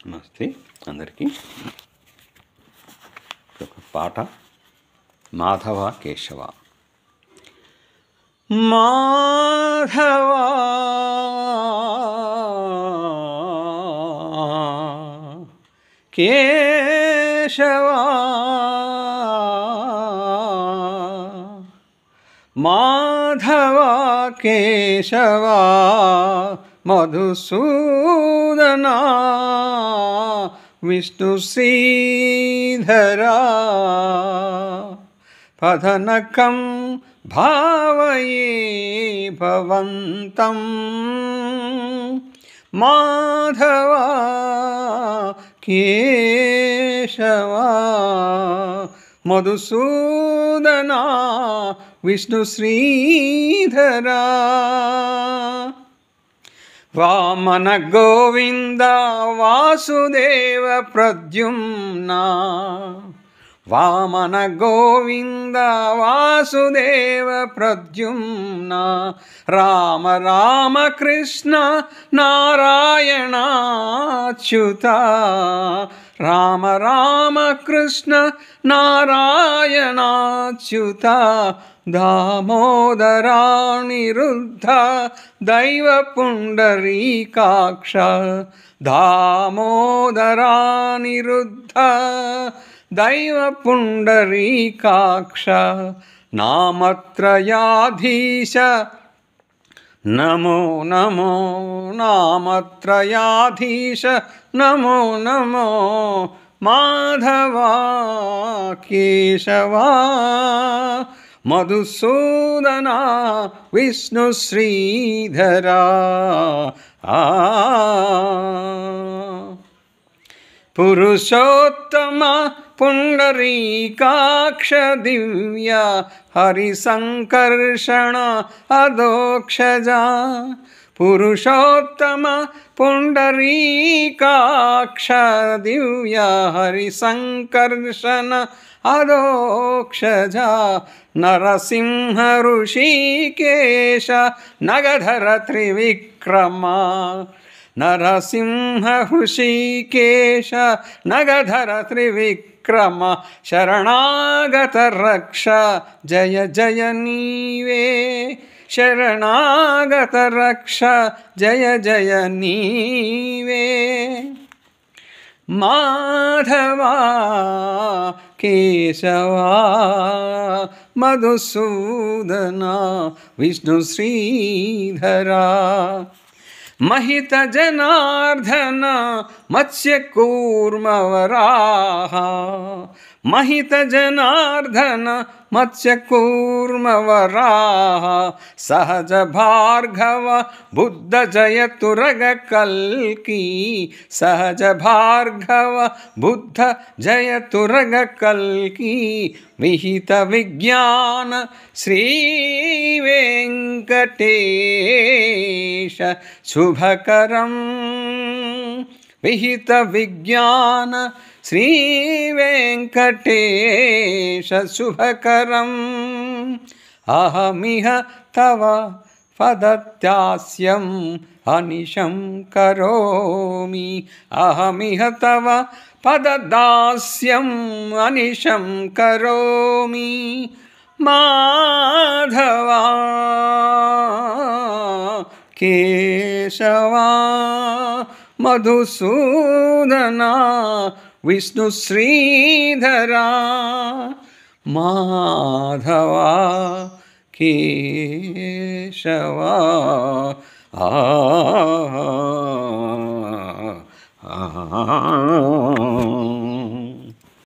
నమస్తే అందరికీ. ఒక పాట మాధవ కేశవ. మాధవ కేశవ మాధవ కేశవ మధుసూదన విష్ణు శ్రీధరా పదనకం భావయే భవంతం మాధవ కేశవ మధుసూదన విష్ణు శ్రీధరా వామన గోవింద వాసుదేవ ప్రద్యుమ్న వామన గోవింద వాసుదేవ ప్రద్యుమ్న రామ రామ కృష్ణ నారాయణాచ్యుత రామ రామ కృష్ణ నారాయణాచ్యుత దామోదరానిరుద్ధ దైవ పుండరీకాక్ష దామోదరానిరుద్ధ దైవ పుండరీకాక్ష నామత్రయాధీశ నమో నమో నామత్రయాధీశ నమో నమో మాధవ కేశవ మధుసూదన విష్ణు శ్రీధరా పురుషోత్తమ పుండరీకాక్ష దివ్య హరిసంకర్షణ అదోక్షజ పురుషోత్తమ పుండరీకాక్ష దివ్య హరిసంకర్షణ అదోక్షజ నరసింహ ఋషికేశ నగధర త్రివిక్రమ నరసింహ హృషికేశ నగధర త్రివిక్రమ శరణాగత రక్ష జయ జయ నీవే శరణాగత రక్ష జయ జయ నీవే మాధవ కేశవ మధుసూదన విష్ణు శ్రీధరా महित जनार्दन मत्स्य कूर्म वराह महित जनार्दन मत्स्य कूर्म वराह सहज भार्गव बुद्ध जय तुरग कल्की सहज भार्गव बुद्ध जय तुरग कल्की विहित विज्ञान श्री वेंकटेश शुभकरं विहित विज्ञान श्री वेंकटेश शुभकरम् अहमिह तव पदत्यास्यम् अनिशं करोमि अहमिह तव पददास्यम् अनिशं करोमि माधव केशव मधुसूदन विष्णु श्रीधरा माधव केशव आ